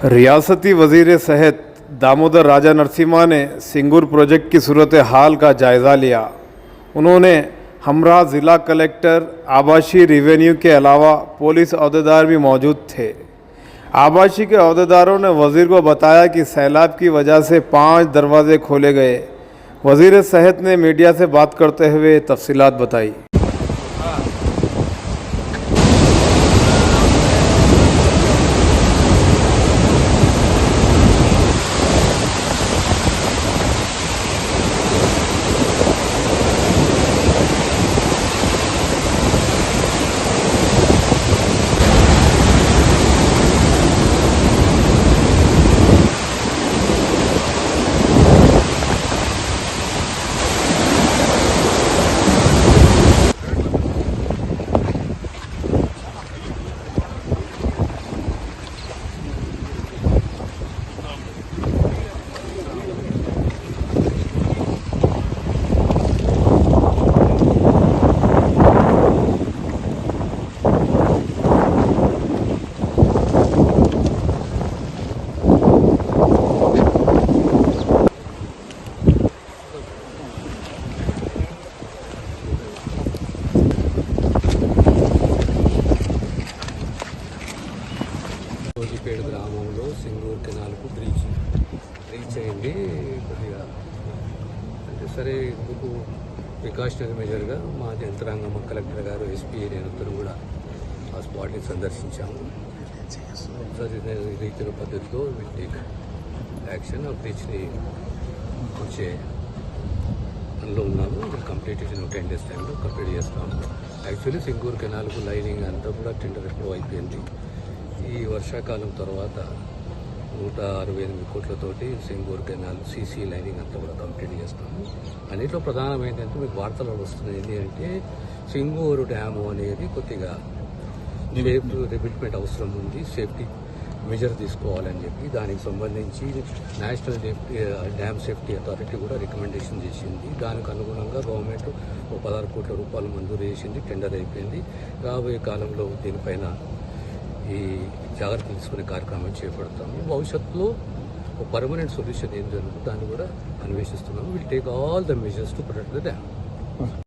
रियासती वज़ीर सेहत दामोदर राजा नरसिम्हा ने सिंगूर प्रोजेक्ट की सूरत हाल का जायज़ा लिया। उन्होंने हमरा ज़िला कलेक्टर, आबाशी, रेवेन्यू के अलावा पुलिस अहदेदार भी मौजूद थे। आबाशी के अहदेदारों ने वज़ीर को बताया कि सैलाब की वजह से 5 दरवाजे खोले गए। वज़ीर सेहत ने मीडिया से बात करते हुए तफसीलात बताई। రోజుపేట గ్రామంలో సింగూర్ కెనాల్కు రీచ్ అయింది. కొద్దిగా అంటే సరే ఇందుకు ప్రికాషనరీ మెజర్గా మా యంత్రాంగం, మా కలెక్టర్ గారు, ఎస్పీ నేనందరూ కూడా ఆ స్పాట్ని సందర్శించాము. సరే రీతిలో పద్ధతిలో విల్ టేక్ యాక్షన్ ఆఫ్ రీచ్ని వచ్చే అందులో ఉన్నాము. కంప్లీట్ 10 days టైంలో కంప్లీట్ చేస్తాము. యాక్చువల్లీ సింగూర్ కెనాల్కు లైనింగ్ అంతా కూడా టెండర్ ఎప్పుడో అయిపోయింది. ఈ వర్షాకాలం తర్వాత 168 కోట్లతోటి సింగూర్ కెనాల్ సీసీ లైనింగ్ అంతా కూడా కంప్లీట్ చేస్తాము. అన్నింటిలో ప్రధానమైందంటే మీకు వార్తలు వస్తున్నాయి ఏంటి అంటే సింగూరు డ్యాము అనేది కొద్దిగా రిబిట్మెంట్ అవసరం ఉంది, సేఫ్టీ మెజర్ తీసుకోవాలని చెప్పి దానికి సంబంధించి నేషనల్ డ్యామ్ సేఫ్టీ అథారిటీ కూడా రికమెండేషన్ చేసింది. దానికి అనుగుణంగా గవర్నమెంట్ 16 కోట్ల రూపాయలు మంజూరు చేసింది. టెండర్ అయిపోయింది. రాబోయే కాలంలో దీనిపైన ఈ జాగ్రత్త తీసుకునే కార్యక్రమం చేపడతాము. భవిష్యత్తులో ఒక పర్మనెంట్ సొల్యూషన్ ఏం జరుగుతుందో దాన్ని కూడా అన్వేషిస్తున్నాము. Will take all the measures to protect the dam.